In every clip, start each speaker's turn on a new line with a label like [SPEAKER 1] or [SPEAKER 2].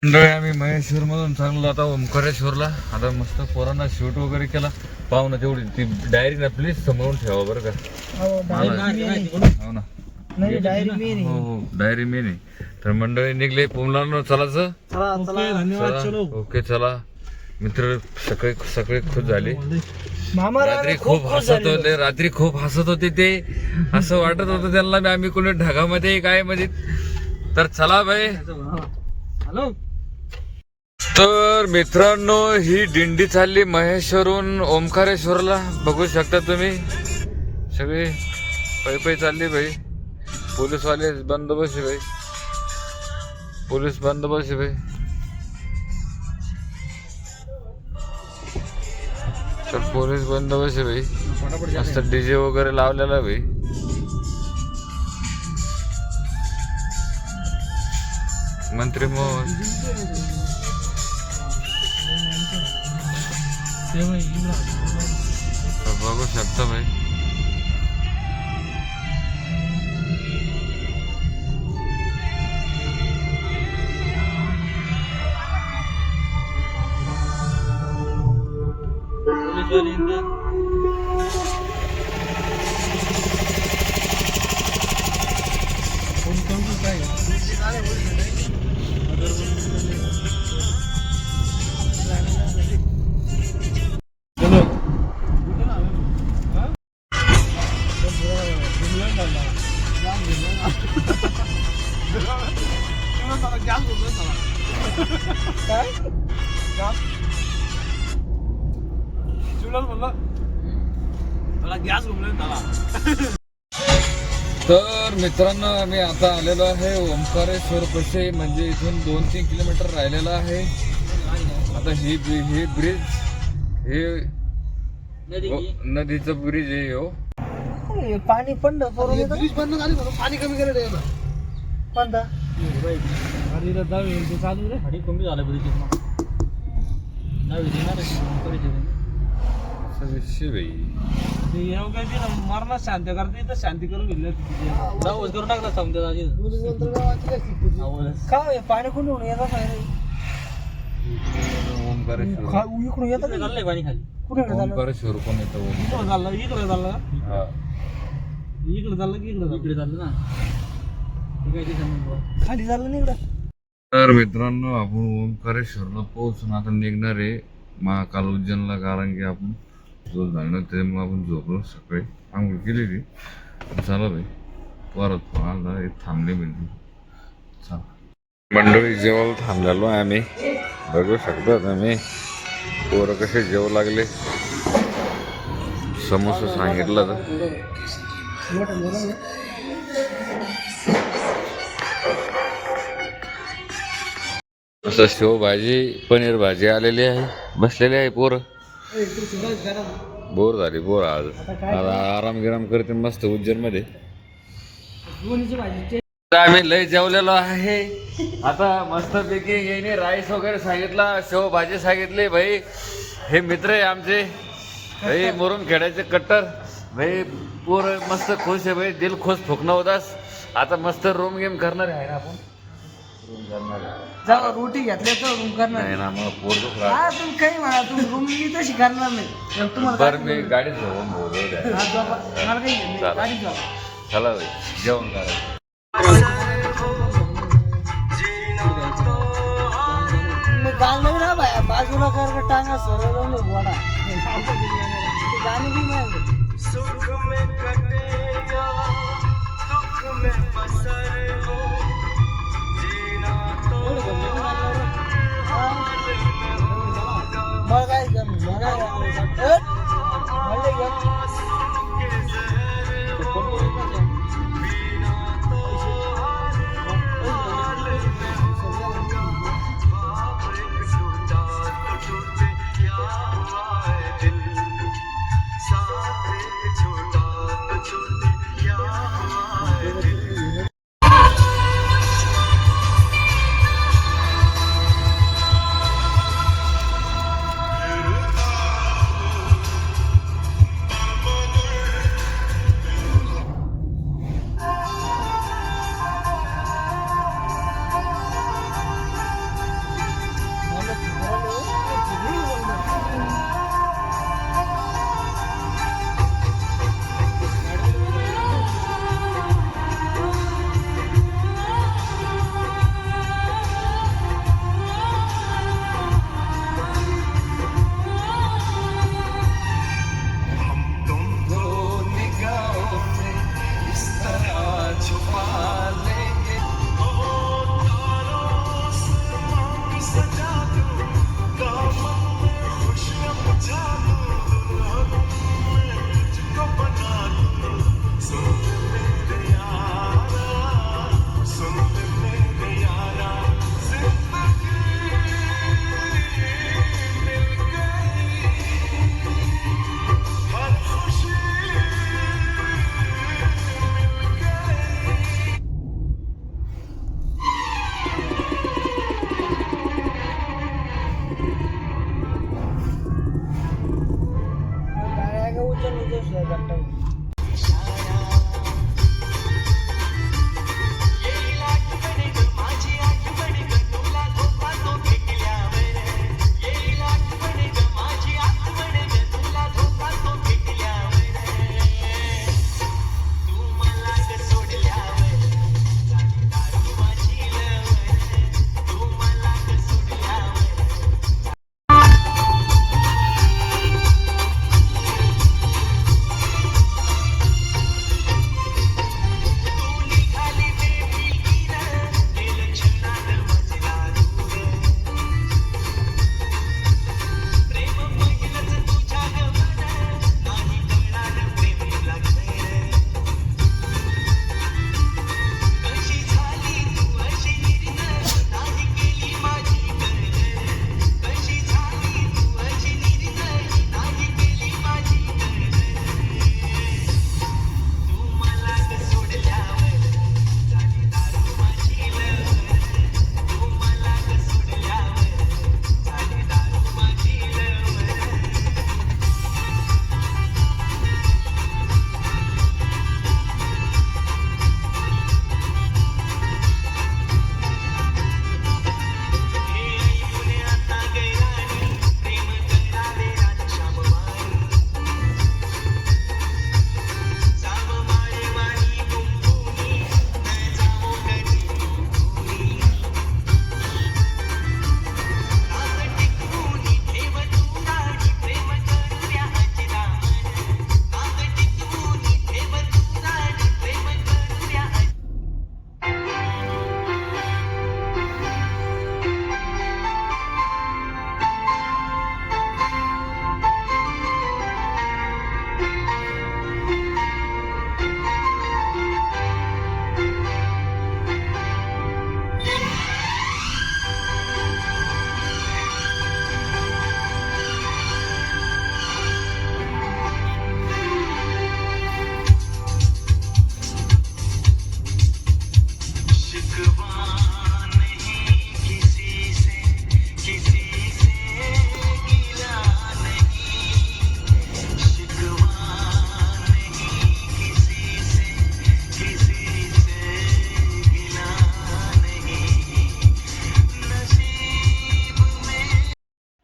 [SPEAKER 1] मंडळी आम्ही महेश्वर मधून चांगलो आता ओंकारेश्वरला. आता मस्त पोरांना शूट वगैरे केला. पाहू ना तेवढी ती डायरी ना प्लीज समोरून ठेवा बरं का. हो ना हो डायरी मेन आहे. तर मंडळी निघले मुलांना चालायचं. ओके चला मित्र. सगळे सगळे खुश झाले. रात्री खूप हसत होते. रात्री खूप हसत होते ते. असं वाटत होतं त्यांना आम्ही कोणी ढगामध्ये काय मध्ये. तर चला भाई. तर मित्रांनो ही दिंडी चालली महेश्वरून ओंकारेश्वरला. बघू शकता तुम्ही सगळे पै चालली भाई. पोलीसवाले बंदोबस्त आहे भाई. पोलीस बंदोबस्त आहे भाई. तर पोलीस बंदोबस्त आहे भाई. मस्त डीजे वगैरे लावलेला भाई. मंत्री बघू शकता भाई. तर मित्रांनो आम्ही आता आलेलो आहे ओंकारेश्वर पाशी. म्हणजे इथून 2-3 किलोमीटर राहिलेला आहे. आता ही ब्रिज हे नदीचं ब्रिज आहे. हो
[SPEAKER 2] पाणी पण ब्रिज बंद झाली म्हणून पाणी कमी केलं पंधरा चालू रे. पाणी कमी झालं ब्रिज मरणात शांती करते तर शांती करून घेतलं करून टाकला समजा. काय पाणी कुठून येतात इकडून येतात चाललंय पाणी खाली. कुठे
[SPEAKER 1] ओंकारेश्वर पण येतं.
[SPEAKER 2] इकडं चाललं इकडे चाललं इकडे चाललं की इकडे चाललं ना. खाली चाललं नाही इकडं.
[SPEAKER 1] तर मित्रांनो आपण ओंकारेश्वरला पोहोचून आता निघणार आहे महाकाल उज्जैनला. कारण की आपण झोप झालं त्यामुळे आपण झोपलो. सकाळी आंघोळ केलेली. चला भाई परत आला थांबले मिळते. चला मंडळी जेवायला थांबलेलो आहे आम्ही. बघू शकता तुम्ही पोरं कसे जेवू लागले. समोसा सांगितलं तर असं शेव भाजी पनीर भाजी आलेली आहे. बसलेली आहे पोरं. बोर झाली बोर. आज आता आराम गिराम करते मस्त उज्जैन मध्ये. आम्ही लय जेवलेलो आहे. आता मस्त पैकी येणे राईस वगैरे सांगितला. शेव भाजी सांगितली भाई. हे मित्र आहे आमचे भाई मुरुम खेळायचे कट्टर भाई. पोर मस्त खुश आहे भाई. दिल खुश फुकणं होतास. आता मस्त रूम गेम करणार आहे ना आपण.
[SPEAKER 2] जाऊ रोटी घेतल्या तर रूम करणार
[SPEAKER 1] नाही ना मग पोर
[SPEAKER 2] तुम्ही काही म्हणा. तुम्ही रूम मी तशी करणार नाही. तुम्हाला
[SPEAKER 1] बरं मी गाडीत जाऊ.
[SPEAKER 2] मला काही गाडीत जाऊ.
[SPEAKER 1] चला भाई जेवण करा.
[SPEAKER 2] गाणं नाही ना बाया बाजूला कर टांगा सरळ वडा गाणं बी नाही. मग काय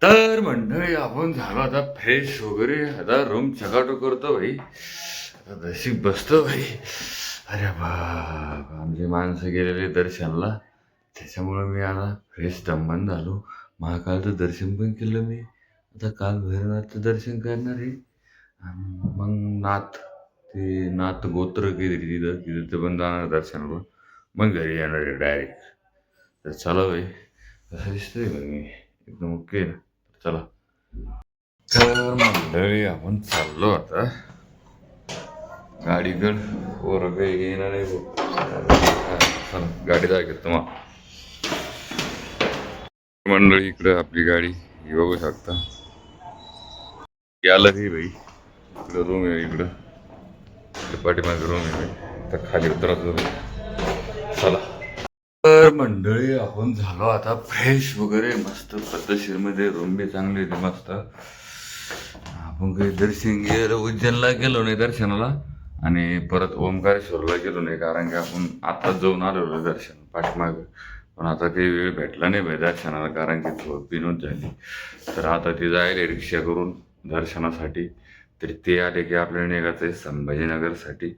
[SPEAKER 1] तर मंडळी आपण झालो आता फ्रेश वगैरे, आता रूम चकाटो करतो भाई, आता जशी बसतो भाई. अरे बाप, आमची माणसं गेलेले दर्शनला, त्याच्यामुळं मी आता फ्रेश दमन झालो. महाकालचं दर्शन पण केलं मी. आता काल भैरवनाथचं दर्शन करणार आहे, आणि मग नाथ गोत्र केली तिथं पण जाणार दर्शनाला, मग घरी येणार आहे डायरेक्ट. तर चला भाई, कसं दिसतोय बघ मी, एकदम ओके ना. चला तर मंडळी आपण चाललो आता गाडीकड, पोरं काही येणार आहे बघ. चला गाडी दाखवत तुम्हाला. मंडळी इकडं आपली गाडी ही बघू शकता, याला रे भाई. इकडं रूम आहे, इकडं पाठीमागे रूम आहे भाई, तर खाली उतरतो. चला तर मंडळी आपण झालो आता फ्रेश वगैरे, मस्त पद्धतशीरमध्ये, रूम बी चांगली होती मस्त. आपण काही दर्शन गेलं, उज्जैनला गेलो नाही दर्शनाला, आणि परत ओंकारेश्वरला गेलो नाही, कारण की आपण आत्ताच जाऊन आलेलो दर्शन पाठीमागं. पण आता काही वेळ भेटला नाही भाई दर्शनाला, कारण की थोडं विनोद झाली. तर आता ते जायला रिक्षा करून दर्शनासाठी, तरी ते आले की आपल्याला निघायचं आहे संभाजीनगरसाठी.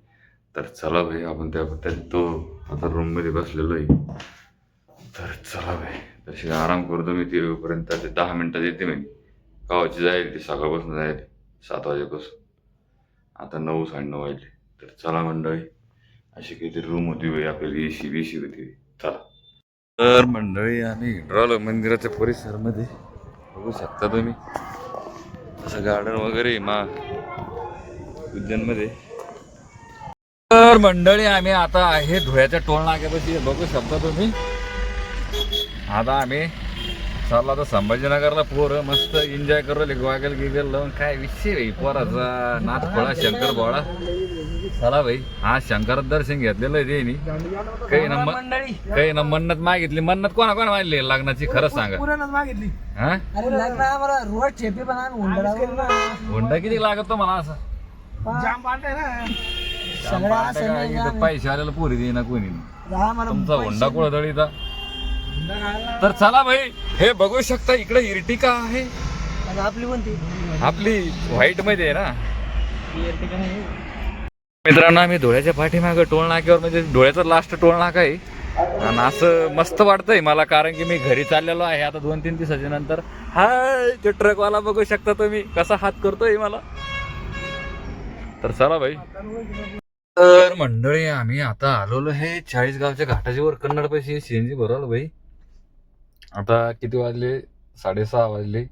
[SPEAKER 1] तर चला भाई, आपण त्या तो आता रूममध्ये बसलेलो आहे. तर चला भाई, तशी आराम करतो मी तेपर्यंत. ते 10 मिनटात येते मी, गावाची जाईल ती, सकाळपासून जाईल 7 वाजेपासून, आता 9 साडेनऊ वाजले. तर चला मंडळी, अशी काहीतरी रूम होती भाई आपल्याला, एसी बीसी होती. चला तर मंडळी आम्ही राहिलो मंदिराच्या परिसरामध्ये, बघू शकता तुम्ही, असं गार्डन वगैरे उज्जैनमध्ये. तर मंडळी आम्ही आता आहे धुळ्याच्या टोल नाक्यापाशी, बघू शकता तुम्ही. आता आम्ही चाललो आता संभाजीनगरला. पोरं मस्त एन्जॉय करू लागले, गॉगल गिगल लावून. काय विषय भाई पोराचा, नाथखोळा शंकर बोळा. चला भाई, हा शंकर दर्शन घेतलेलं आहे त्यांनी. काही ना मन्नत मागितली. मन्नत कोणा मागितली लग्नाची, खरं सांगा. हा हुंडा किती लागत मला असं, पैसे आलेला पोरी दे ना कोणी, तुमचा हुंडा कुळदळीचा. तर चला भाई, हे बघू शकता इकडे इर्टिका आहे
[SPEAKER 2] आपली कोणती,
[SPEAKER 1] आपली व्हाईट मध्ये आहे ना मित्रांनो. आम्ही धुळ्याच्या पाठीमागं टोल नाक्यावर, म्हणजे धुळ्याचा लास्ट टोल नाका आहे. आणि असं मस्त वाटतंय मला, कारण की मी घरी चाललेलो आहे आता 2-3 दिवसाच्या नंतर. हाय, ते ट्रकवाला बघू शकता तुम्ही कसा हात करतोय मला. तर चला भाई. तर मंडळी आम्ही आता आलेलो आहे 40 गावच्या घाटाच्या वर, कन्नड पैसे CNG भरवलं भाई. आता किती वाजले, 6:30 वाजले.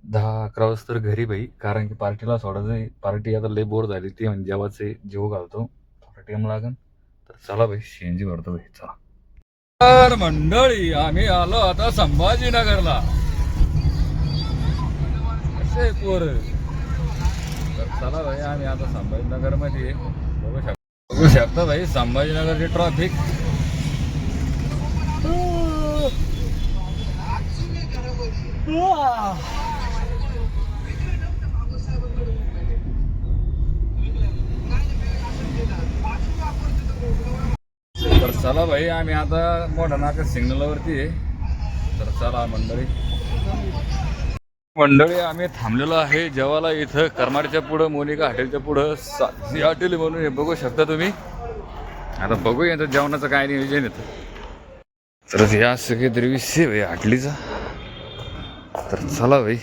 [SPEAKER 1] 10-11 वाजता घरी भाई, कारण की पार्टीला सोडायचं. पार्टी आता लय बोर झाली, ती म्हणजे जेवाचे जेव घालतो, थोडा टाइम लागेल. तर चला भाई, CNG भरतो भाई, चला. तर मंडळी आम्ही आलो आता संभाजीनगरला. असे पोर, तर चला भाई, आम्ही आता संभाजीनगर मध्ये बघू शकता भाई संभाजीनगरची ट्रॉफिक. तर चला भाई, आम्ही आता मोठा नाका सिग्नलवरती आहे. तर चला मंडळी आम्ही थांबलेलो आहे जेवायला इथं करमाडच्या पुढं, मोनिका हॉटेलच्या पुढं साधी हॉटेल म्हणून हे बघू शकता तुम्ही. आता बघू यांचं जेवणाचं काय नियोजन येतं. तर या सगळे द्रविष्य भाई हॉटेलीचा. तर चला भाई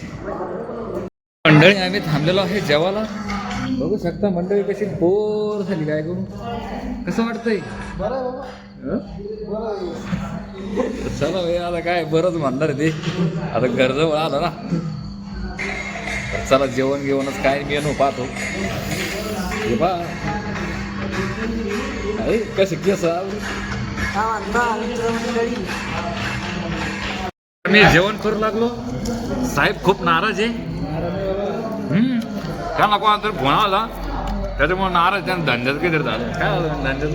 [SPEAKER 1] मंडळी, आम्ही थांबलेलो आहे जेवायला. बघू शकता मंडळी कशी बोर झाली, काय करू, कसं वाटतंय. चला भाई, आता काय बरंच म्हणणार ते, आता घरजवळ आलं ना. तर चला जेवणच काय मेनू पाहतो. हे बा कसे केस, मी जेवण करू लागलो. साहेब खूप नाराज आहे. त्यांना कोणाला फोन आला, त्याच्यामुळे नाराज. त्यांना धंद्यात काही झालं, काय झालं धंद्यात,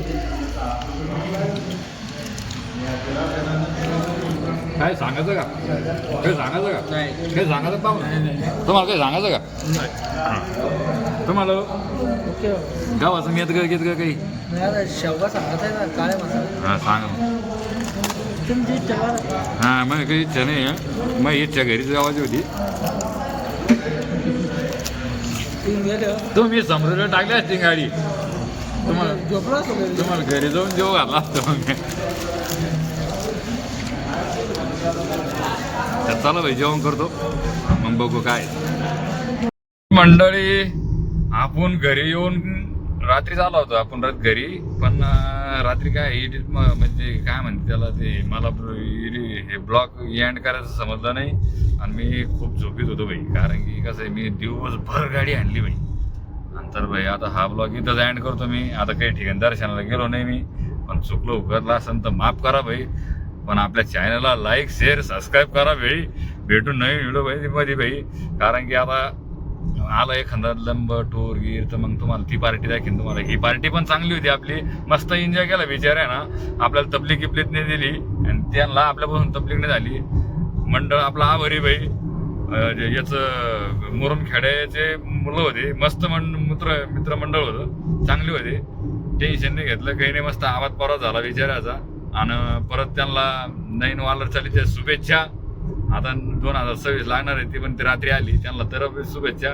[SPEAKER 1] काय सांगायचं का, काही सांगायचं का, काही सांगायचं पाहू ना तुम्हाला, काही सांगायचं का तुम्हाला गावाचं मी येत घेत का काही
[SPEAKER 2] शेवगा सांगत आहे ना, काळे मसाला.
[SPEAKER 1] हां सांगा.
[SPEAKER 2] तुमची इच्छा बरं.
[SPEAKER 1] हा मग काही इच्छा नाही आहे, मग इच्छा घरीच गावाची होती. तुम्ही समृद्ध टाकली असती गाडी, तुम्हाला
[SPEAKER 2] झोपला असतो घरी.
[SPEAKER 1] तुम्हाला घरी जाऊन जेव घातला असतो. मग तर चला भाई जेवण करतो, मग बघू काय. मंडळी आपण घरी येऊन रात्री आलो होतो आपण घरी, पण रात्री काय एडिट म्हणजे काय म्हणते त्याला ते मला हे ब्लॉग एंड करायचं समजलं नाही आणि मी खूप झोपीत होतो भाई. कारण की कसं आहे मी दिवसभर गाडी आणली भाई. नंतर भाई आता हा ब्लॉग इथंच एंड करतो मी. आता काही ठिकाणी दर्शनाला गेलो नाही मी, पण चुकलो उकरला असेल तर माफ करा भाई. पण आपल्या चॅनलला लाईक शेअर सबस्क्राईब करा भाई. भेटून नवीन व्हिडिओ भाई मध्ये भाई. कारण की आता आला एखादा लंब टूर गिर तर मग तुम्हाला ती पार्टी दाखवीन तुम्हाला. ही पार्टी पण चांगली होती आपली, मस्त एन्जॉय केला विचार आहे ना. आपल्याला तबलीग गिपलीत नाही दिली आणि त्यांना आपल्यापासून तबलीग नाही झाली. मंडळ आपला आभारी भाई. याचं मुरुमखेड्याचे मुलं होते, मस्त मित्रमंडळ होतं, चांगले होते, टेन्शन नाही घेतलं काही नाही. मस्त आवाज परत झाला विचारायचा. आणि परत त्यांना नवीन वालरचालीच्या शुभेच्छा. आता 2026 लागणार आहे ती, पण ती रात्री आली. त्यांना तर शुभेच्छा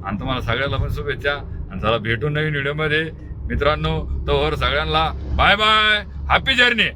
[SPEAKER 1] आणि तुम्हाला सगळ्याला पण शुभेच्छा. आणि चला भेटून नवीन व्हिडिओमध्ये मित्रांनो. तोवर सगळ्यांना बाय बाय, हॅपी जर्नी.